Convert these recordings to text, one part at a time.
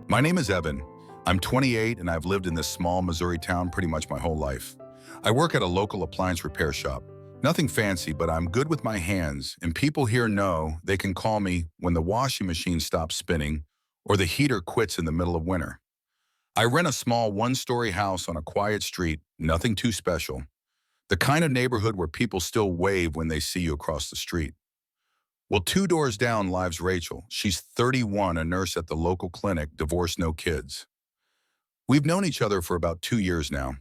My name is Evan. I'm 28 and I've lived in this small Missouri town pretty much my whole life. I work at a local appliance repair shop. Nothing fancy, but I'm good with my hands, and people here know they can call me when the washing machine stops spinning or the heater quits in the middle of winter. I rent a small one-story house on a quiet street, nothing too special. The kind of neighborhood where people still wave when they see you across the street. Well, two doors down lives Rachel. She's 31, a nurse at the local clinic, divorced, no kids. We've known each other for about 2 years now.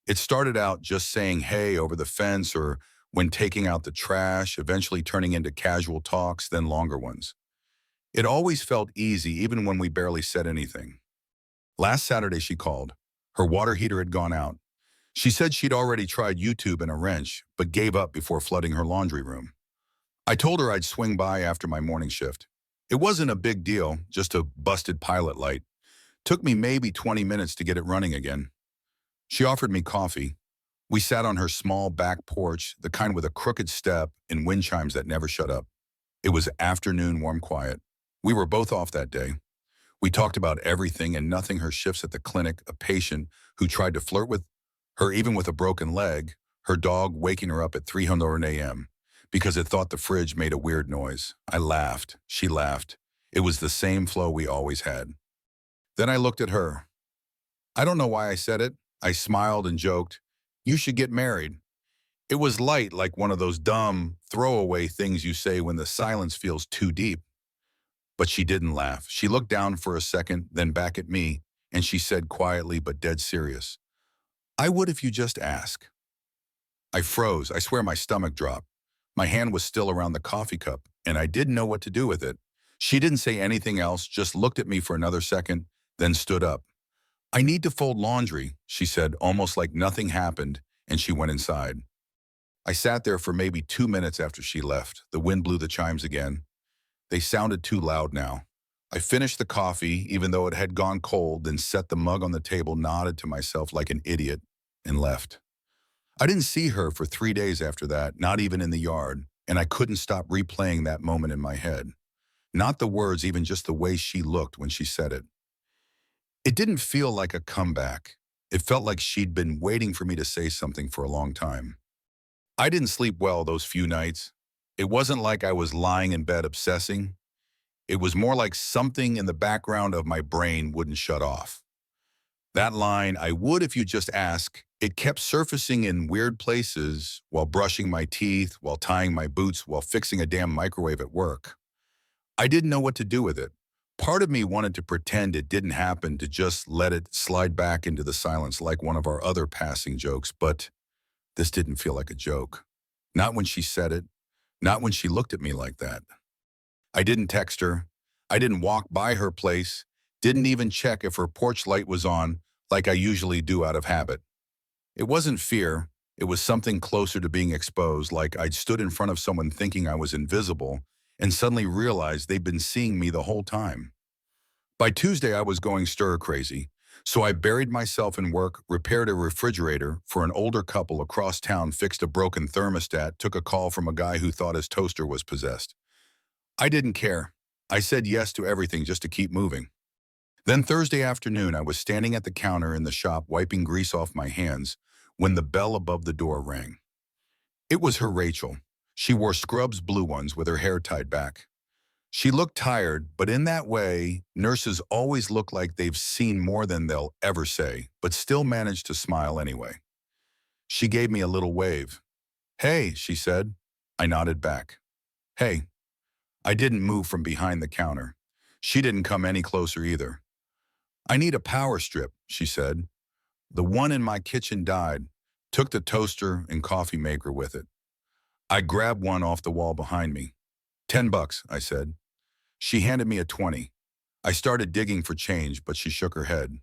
It started out just saying hey over the fence or when taking out the trash, eventually turning into casual talks, then longer ones. It always felt easy, even when we barely said anything. Last Saturday, she called. Her water heater had gone out. She said she'd already tried YouTube and a wrench, but gave up before flooding her laundry room. I told her I'd swing by after my morning shift. It wasn't a big deal, just a busted pilot light. Took me maybe 20 minutes to get it running again. She offered me coffee. We sat on her small back porch, the kind with a crooked step and wind chimes that never shut up. It was afternoon warm quiet. We were both off that day. We talked about everything and nothing, her shifts at the clinic, a patient who tried to flirt with her even with a broken leg, her dog waking her up at 300 a.m. because it thought the fridge made a weird noise. I laughed. She laughed. It was the same flow we always had. Then I looked at her. I don't know why I said it. I smiled and joked, "You should get married." It was light, like one of those dumb, throwaway things you say when the silence feels too deep. But she didn't laugh. She looked down for a second, then back at me, and she said quietly but dead serious, "I would if you just ask." I froze. I swear my stomach dropped. My hand was still around the coffee cup, and I didn't know what to do with it. She didn't say anything else, just looked at me for another second, then stood up. "I need to fold laundry," she said, almost like nothing happened, and she went inside. I sat there for maybe 2 minutes after she left. The wind blew the chimes again. They sounded too loud now. I finished the coffee, even though it had gone cold, then set the mug on the table, nodded to myself like an idiot, and left. I didn't see her for 3 days after that, not even in the yard, and I couldn't stop replaying that moment in my head. Not the words, even just the way she looked when she said it. It didn't feel like a comeback. It felt like she'd been waiting for me to say something for a long time. I didn't sleep well those few nights. It wasn't like I was lying in bed obsessing. It was more like something in the background of my brain wouldn't shut off. That line, "I would if you just ask," it kept surfacing in weird places while brushing my teeth, while tying my boots, while fixing a damn microwave at work. I didn't know what to do with it. Part of me wanted to pretend it didn't happen, to just let it slide back into the silence like one of our other passing jokes, but this didn't feel like a joke. Not when she said it, not when she looked at me like that. I didn't text her. I didn't walk by her place, didn't even check if her porch light was on like I usually do out of habit. It wasn't fear. It was something closer to being exposed, like I'd stood in front of someone thinking I was invisible and suddenly realized they'd been seeing me the whole time. By Tuesday, I was going stir crazy, so I buried myself in work, repaired a refrigerator for an older couple across town, fixed a broken thermostat, took a call from a guy who thought his toaster was possessed. I didn't care. I said yes to everything just to keep moving. Then Thursday afternoon, I was standing at the counter in the shop wiping grease off my hands when the bell above the door rang. It was her Rachel. She wore Scrubs blue ones with her hair tied back. She looked tired, but in that way, nurses always look like they've seen more than they'll ever say, but still manage to smile anyway. She gave me a little wave. "Hey," she said. I nodded back. "Hey." I didn't move from behind the counter. She didn't come any closer either. "I need a power strip," she said. "The one in my kitchen died." Took the toaster and coffee maker with it. I grabbed one off the wall behind me. $10, I said. She handed me a 20. I started digging for change, but she shook her head.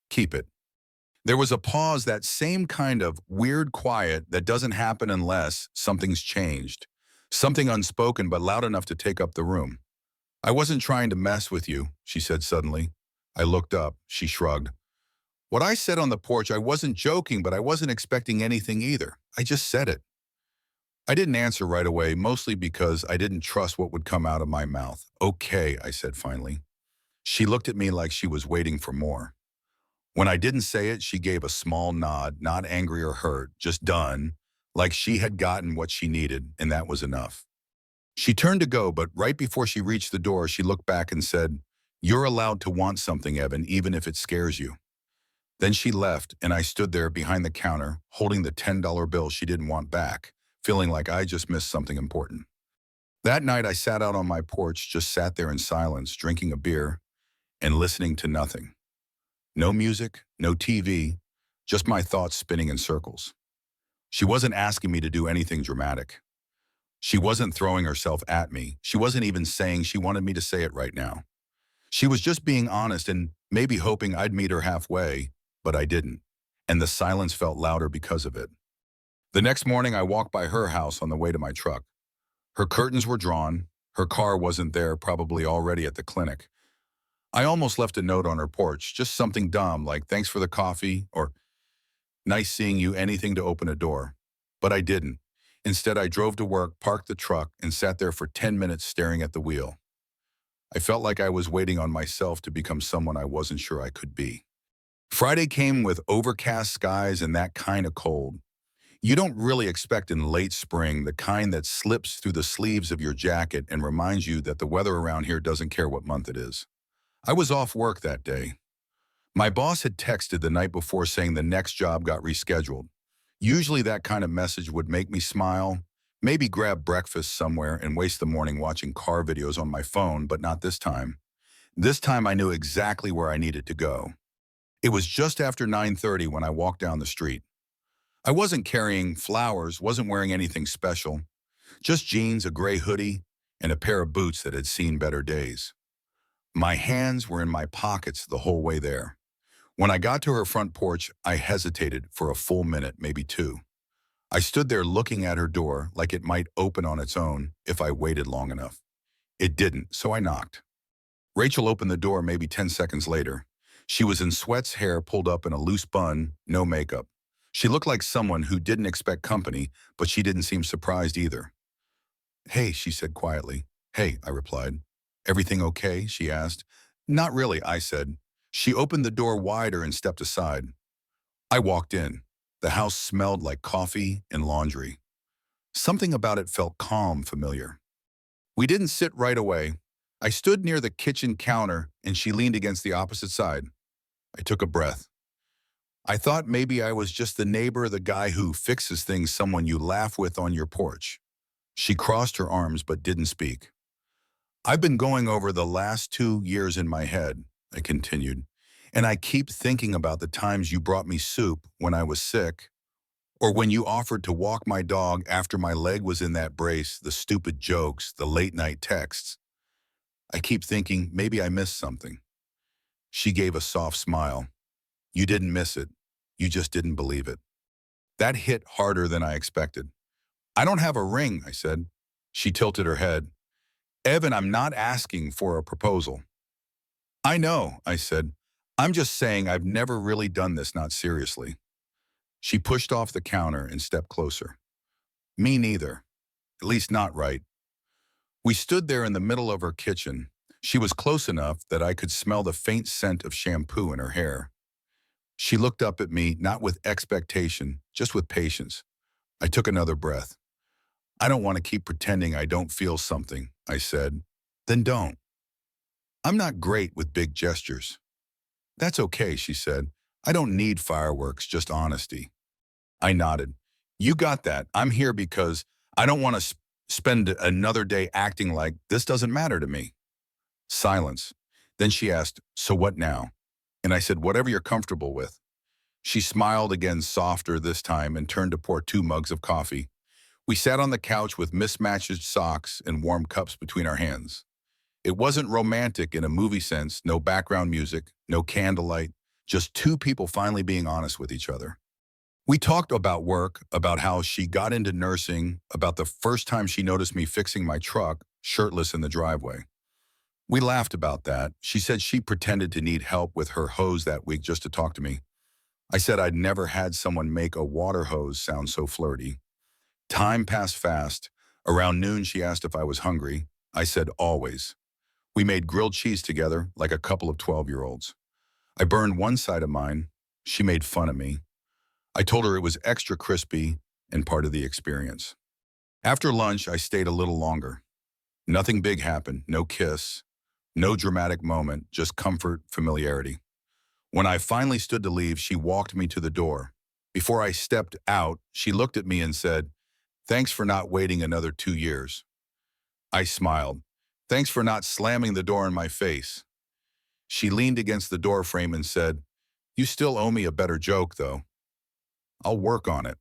"Keep it." There was a pause, that same kind of weird quiet that doesn't happen unless something's changed. Something unspoken but loud enough to take up the room. "I wasn't trying to mess with you," she said suddenly. I looked up. She shrugged. "What I said on the porch, I wasn't joking, but I wasn't expecting anything either. I just said it." I didn't answer right away, mostly because I didn't trust what would come out of my mouth. "Okay," I said finally. She looked at me like she was waiting for more. When I didn't say it, she gave a small nod, not angry or hurt, just done, like she had gotten what she needed, and that was enough. She turned to go, but right before she reached the door, she looked back and said, "You're allowed to want something, Evan, even if it scares you." Then she left, and I stood there behind the counter, holding the $10 bill she didn't want back, feeling like I just missed something important. That night, I sat out on my porch, just sat there in silence, drinking a beer and listening to nothing. No music, no TV, just my thoughts spinning in circles. She wasn't asking me to do anything dramatic. She wasn't throwing herself at me. She wasn't even saying she wanted me to say it right now. She was just being honest and maybe hoping I'd meet her halfway, but I didn't. And the silence felt louder because of it. The next morning, I walked by her house on the way to my truck. Her curtains were drawn. Her car wasn't there, probably already at the clinic. I almost left a note on her porch, just something dumb like "thanks for the coffee" or "nice seeing you," anything to open a door. But I didn't. Instead, I drove to work, parked the truck, and sat there for 10 minutes staring at the wheel. I felt like I was waiting on myself to become someone I wasn't sure I could be. Friday came with overcast skies and that kind of cold. You don't really expect in late spring, the kind that slips through the sleeves of your jacket and reminds you that the weather around here doesn't care what month it is. I was off work that day. My boss had texted the night before saying the next job got rescheduled. Usually that kind of message would make me smile, maybe grab breakfast somewhere and waste the morning watching car videos on my phone, but not this time. This time I knew exactly where I needed to go. It was just after 9:30 when I walked down the street. I wasn't carrying flowers, wasn't wearing anything special, just jeans, a gray hoodie, and a pair of boots that had seen better days. My hands were in my pockets the whole way there. When I got to her front porch, I hesitated for a full minute, maybe two. I stood there looking at her door like it might open on its own if I waited long enough. It didn't, so I knocked. Rachel opened the door maybe 10 seconds later. She was in sweats, hair pulled up in a loose bun, no makeup. She looked like someone who didn't expect company, but she didn't seem surprised either. "Hey," she said quietly. "Hey," I replied. "Everything okay?" she asked. "Not really," I said. She opened the door wider and stepped aside. I walked in. The house smelled like coffee and laundry. Something about it felt calm, familiar. We didn't sit right away. I stood near the kitchen counter and she leaned against the opposite side. I took a breath. I thought maybe I was just the neighbor, the guy who fixes things, someone you laugh with on your porch. She crossed her arms but didn't speak. "I've been going over the last 2 years in my head," I continued, "and I keep thinking about the times you brought me soup when I was sick, or when you offered to walk my dog after my leg was in that brace, the stupid jokes, the late-night texts. I keep thinking maybe I missed something." She gave a soft smile. "You didn't miss it. You just didn't believe it." That hit harder than I expected. "I don't have a ring," I said. She tilted her head. "Evan, I'm not asking for a proposal." "I know," I said. "I'm just saying I've never really done this, not seriously." She pushed off the counter and stepped closer. "Me neither. At least not right." We stood there in the middle of her kitchen. She was close enough that I could smell the faint scent of shampoo in her hair. She looked up at me, not with expectation, just with patience. I took another breath. "I don't want to keep pretending I don't feel something," I said. "Then don't." "I'm not great with big gestures." "That's okay," she said. "I don't need fireworks, just honesty." I nodded. "You got that. I'm here because I don't want to spend another day acting like this doesn't matter to me." Silence. Then she asked, "So what now?" And I said, "Whatever you're comfortable with." She smiled again, softer this time, and turned to pour 2 mugs of coffee. We sat on the couch with mismatched socks and warm cups between our hands. It wasn't romantic in a movie sense, no background music, no candlelight, just two people finally being honest with each other. We talked about work, about how she got into nursing, about the first time she noticed me fixing my truck, shirtless in the driveway. We laughed about that. She said she pretended to need help with her hose that week just to talk to me. I said I'd never had someone make a water hose sound so flirty. Time passed fast. Around noon, she asked if I was hungry. I said always. We made grilled cheese together like a couple of 12-year-olds. I burned one side of mine. She made fun of me. I told her it was extra crispy and part of the experience. After lunch, I stayed a little longer. Nothing big happened, no kiss, no dramatic moment, just comfort, familiarity. When I finally stood to leave, she walked me to the door. Before I stepped out, she looked at me and said, "Thanks for not waiting another 2 years." I smiled. "Thanks for not slamming the door in my face." She leaned against the door frame and said, "You still owe me a better joke, though." "I'll work on it."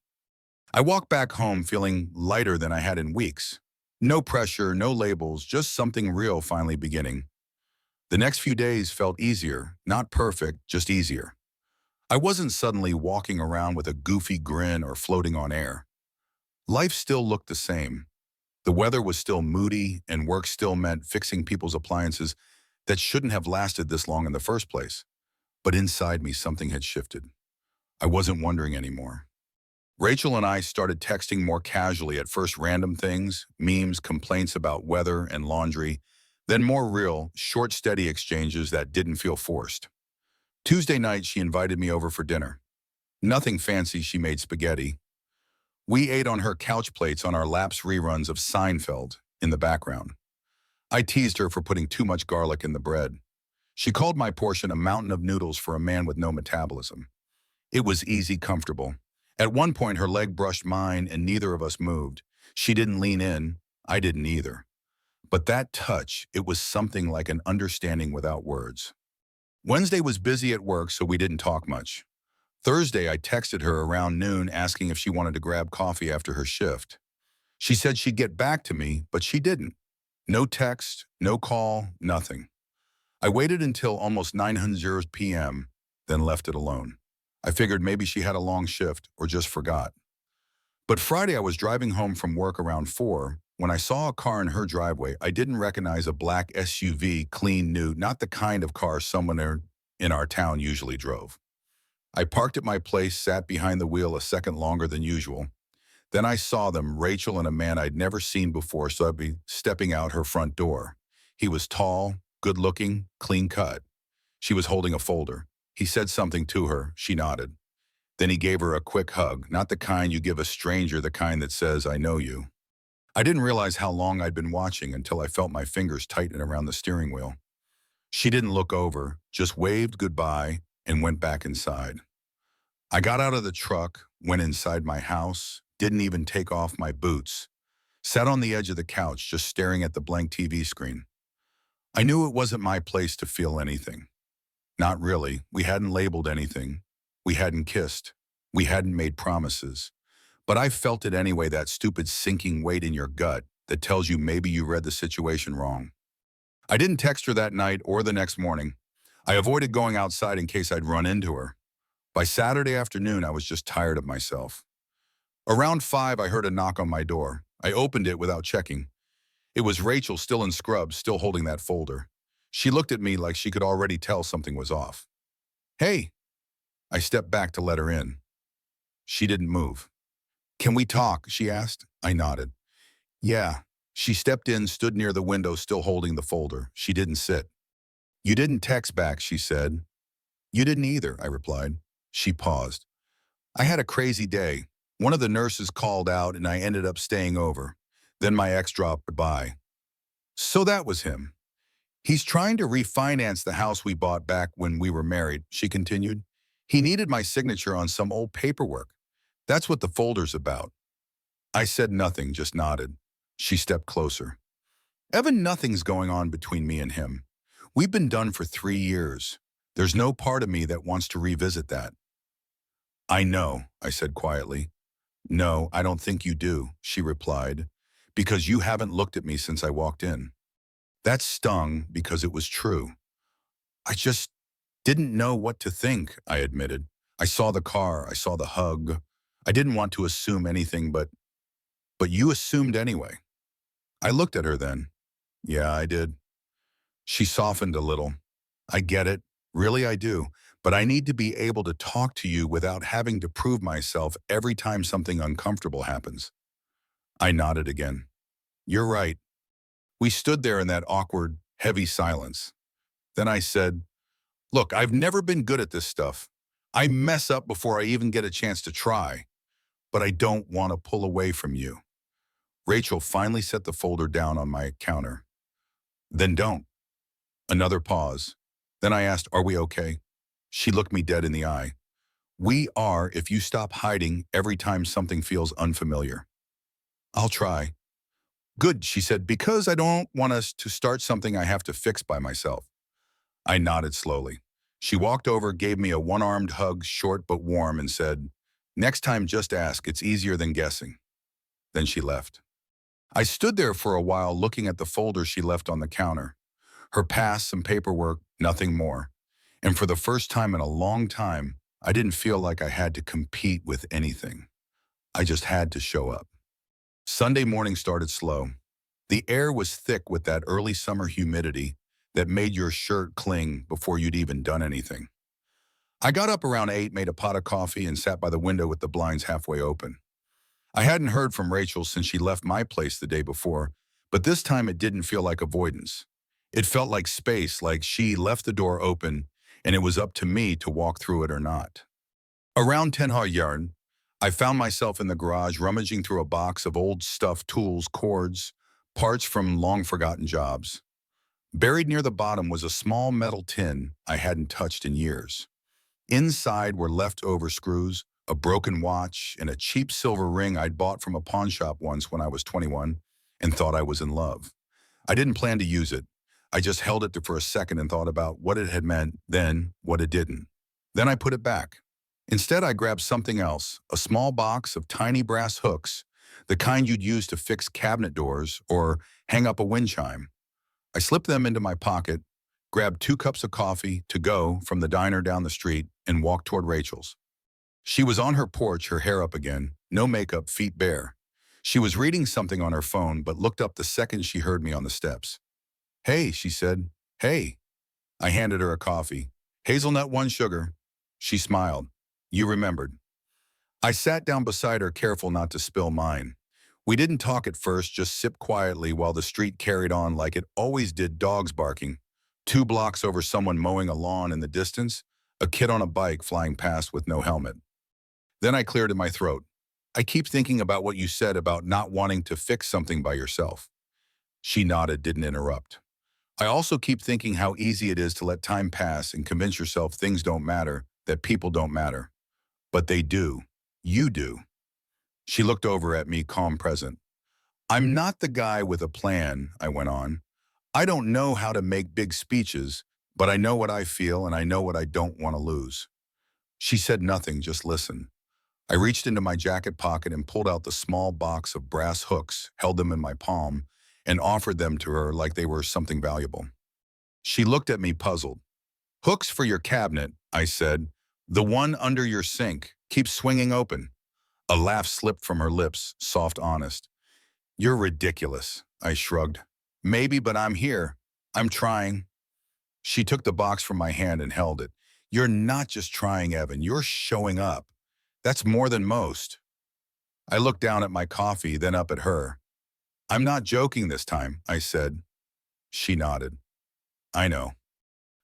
I walked back home feeling lighter than I had in weeks. No pressure, no labels, just something real finally beginning. The next few days felt easier, not perfect, just easier. I wasn't suddenly walking around with a goofy grin or floating on air. Life still looked the same. The weather was still moody, and work still meant fixing people's appliances that shouldn't have lasted this long in the first place. But inside me, something had shifted. I wasn't wondering anymore. Rachel and I started texting more casually, at first random things, memes, complaints about weather and laundry, then more real, short, steady exchanges that didn't feel forced. Tuesday night, she invited me over for dinner. Nothing fancy, she made spaghetti. We ate on her couch plates on our laps reruns of Seinfeld in the background. I teased her for putting too much garlic in the bread. She called my portion a mountain of noodles for a man with no metabolism. It was easy, comfortable. At one point, her leg brushed mine and neither of us moved. She didn't lean in. I didn't either. But that touch, it was something like an understanding without words. Wednesday was busy at work, so we didn't talk much. Thursday, I texted her around noon asking if she wanted to grab coffee after her shift. She said she'd get back to me, but she didn't. No text, no call, nothing. I waited until almost 900 p.m., then left it alone. I figured maybe she had a long shift or just forgot. But Friday, I was driving home from work around 4 when I saw a car in her driveway. I didn't recognize a black SUV, clean, new, not the kind of car someone in our town usually drove. I parked at my place, sat behind the wheel a second longer than usual. Then I saw them, Rachel and a man I'd never seen before, so I'd be stepping out her front door. He was tall, good-looking, clean-cut. She was holding a folder. He said something to her. She nodded. Then he gave her a quick hug, not the kind you give a stranger, the kind that says, "I know you." I didn't realize how long I'd been watching until I felt my fingers tighten around the steering wheel. She didn't look over, just waved goodbye and went back inside. I got out of the truck, went inside my house, didn't even take off my boots, sat on the edge of the couch just staring at the blank TV screen. I knew it wasn't my place to feel anything. Not really. We hadn't labeled anything. We hadn't kissed. We hadn't made promises. But I felt it anyway, that stupid sinking weight in your gut that tells you maybe you read the situation wrong. I didn't text her that night or the next morning. I avoided going outside in case I'd run into her. By Saturday afternoon, I was just tired of myself. Around 5, I heard a knock on my door. I opened it without checking. It was Rachel, still in scrubs, still holding that folder. She looked at me like she could already tell something was off. "Hey." I stepped back to let her in. She didn't move. "Can we talk?" she asked. I nodded. "Yeah." She stepped in, stood near the window, still holding the folder. She didn't sit. "You didn't text back," she said. "You didn't either," I replied. She paused. "I had a crazy day. One of the nurses called out and I ended up staying over. Then my ex dropped by." So that was him. "He's trying to refinance the house we bought back when we were married," she continued. "He needed my signature on some old paperwork. That's what the folder's about." I said nothing, just nodded. She stepped closer. "Evan, nothing's going on between me and him. We've been done for 3 years. There's no part of me that wants to revisit that." "I know," I said quietly. "No, I don't think you do," she replied, "because you haven't looked at me since I walked in." That stung because it was true. I just didn't know what to think, I admitted. I saw the car, I saw the hug. I didn't want to assume anything, but you assumed anyway. I looked at her then. "Yeah, I did." She softened a little. "I get it. Really, I do. But I need to be able to talk to you without having to prove myself every time something uncomfortable happens." I nodded again. "You're right." We stood there in that awkward, Heavy silence. Then I said, "Look, I've never been good at this stuff. I mess up before I even get a chance to try, but I don't want to pull away from you." Rachel finally set the folder down on my counter. "Then don't." Another pause. Then I asked, "Are we okay?" She looked me dead in the eye. "We are if you stop hiding every time something feels unfamiliar." "I'll try." "Good," she said, "because I don't want us to start something I have to fix by myself." I nodded slowly. She walked over, gave me a one-armed hug, short but warm, and said, "Next time, just ask. It's easier than guessing." Then she left. I stood there for a while looking at the folder she left on the counter. Her past, some paperwork, nothing more. And for the first time in a long time, I didn't feel like I had to compete with anything. I just had to show up. Sunday morning started slow. The air was thick with that early summer humidity that made your shirt cling before you'd even done anything. I got up around 8, made a pot of coffee, and sat by the window with the blinds halfway open. I hadn't heard from Rachel since she left my place the day before, but this time it didn't feel like avoidance. It felt like space, like she left the door open, and it was up to me to walk through it or not. Around 10 yarn, I found myself in the garage rummaging through a box of old stuff, tools, cords, parts from long-forgotten jobs. Buried near the bottom was a small metal tin I hadn't touched in years. Inside were leftover screws, a broken watch, and a cheap silver ring I'd bought from a pawn shop once when I was 21 and thought I was in love. I didn't plan to use it. I just held it for a second and thought about what it had meant, then what it didn't. Then I put it back. Instead, I grabbed something else, a small box of tiny brass hooks, the kind you'd use to fix cabinet doors or hang up a wind chime. I slipped them into my pocket, grabbed 2 cups of coffee to go from the diner down the street, and walked toward Rachel's. She was on her porch, her hair up again, no makeup, feet bare. She was reading something on her phone, but looked up the second she heard me on the steps. "Hey," she said. "Hey." I handed her a coffee. "Hazelnut, 1 sugar." She smiled. "You remembered." I sat down beside her, careful not to spill mine. We didn't talk at first, just sipped quietly while the street carried on like it always did, dogs barking. 2 blocks over, someone mowing a lawn in the distance, a kid on a bike flying past with no helmet. Then I cleared in my throat. "I keep thinking about what you said about not wanting to fix something by yourself." She nodded, didn't interrupt. "I also keep thinking how easy it is to let time pass and convince yourself things don't matter, that people don't matter. But they do. You do." She looked over at me, calm, present. "I'm not the guy with a plan," I went on. "I don't know how to make big speeches, but I know what I feel and I know what I don't want to lose." She said nothing, just listened. I reached into my jacket pocket and pulled out the small box of brass hooks, held them in my palm, and offered them to her like they were something valuable. She looked at me, puzzled. "Hooks for your cabinet," I said. "The one under your sink. Keep swinging open." A laugh slipped from her lips, soft, honest. "You're ridiculous," I shrugged. "Maybe, but I'm here. I'm trying." She took the box from my hand and held it. "You're not just trying, Evan. You're showing up. That's more than most." I looked down at my coffee, then up at her. "I'm not joking this time," I said. She nodded. "I know."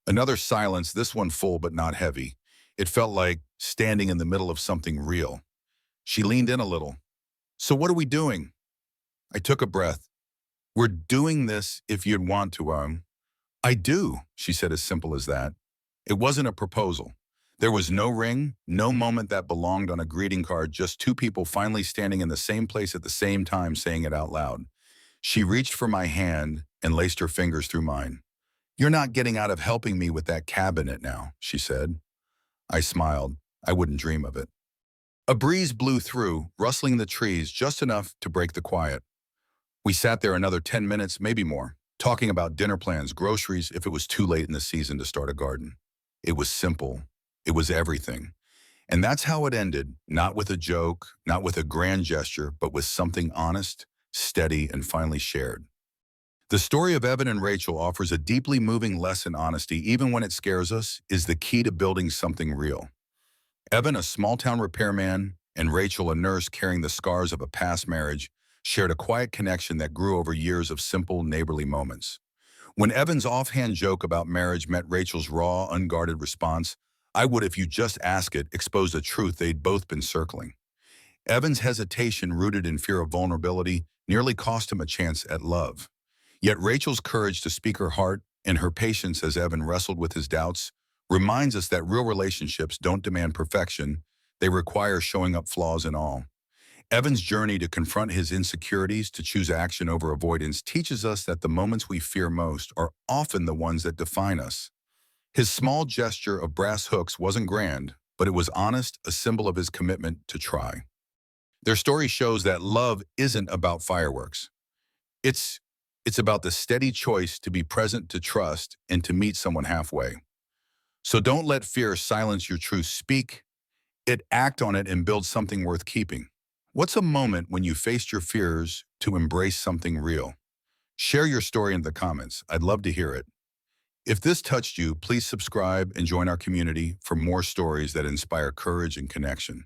Another silence, this one full but not heavy. It felt like standing in the middle of something real. She leaned in a little. "So what are we doing?" I took a breath. "We're doing this if you'd want to, I do," she said, as simple as that. It wasn't a proposal. There was no ring, no moment that belonged on a greeting card, just 2 people finally standing in the same place at the same time, saying it out loud. She reached for my hand and laced her fingers through mine. "You're not getting out of helping me with that cabinet now," she said. I smiled. I wouldn't dream of it. A breeze blew through, rustling the trees just enough to break the quiet. We sat there another 10 minutes, maybe more, talking about dinner plans, groceries, if it was too late in the season to start a garden. It was simple. It was everything. And that's how it ended, not with a joke, not with a grand gesture, but with something honest, steady, and finally shared. The story of Evan and Rachel offers a deeply moving lesson. Honesty, even when it scares us, is the key to building something real. Evan, a small-town repairman, and Rachel, a nurse carrying the scars of a past marriage, shared a quiet connection that grew over years of simple, neighborly moments. When Evan's offhand joke about marriage met Rachel's raw, unguarded response, "I would if you just ask it," exposed a truth they'd both been circling. Evan's hesitation, rooted in fear of vulnerability, nearly cost him a chance at love. Yet Rachel's courage to speak her heart and her patience as Evan wrestled with his doubts reminds us that real relationships don't demand perfection, they require showing up flaws and all. Evan's journey to confront his insecurities, to choose action over avoidance, teaches us that the moments we fear most are often the ones that define us. His small gesture of brass hooks wasn't grand, but it was honest, a symbol of his commitment to try. Their story shows that love isn't about fireworks. It's it's about the steady choice to be present, to trust, and to meet someone halfway. So don't let fear silence your truth. Speak it, act on it, and build something worth keeping. What's a moment when you faced your fears to embrace something real? Share your story in the comments. I'd love to hear it. If this touched you, please subscribe and join our community for more stories that inspire courage and connection.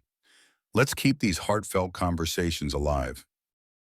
Let's keep these heartfelt conversations alive.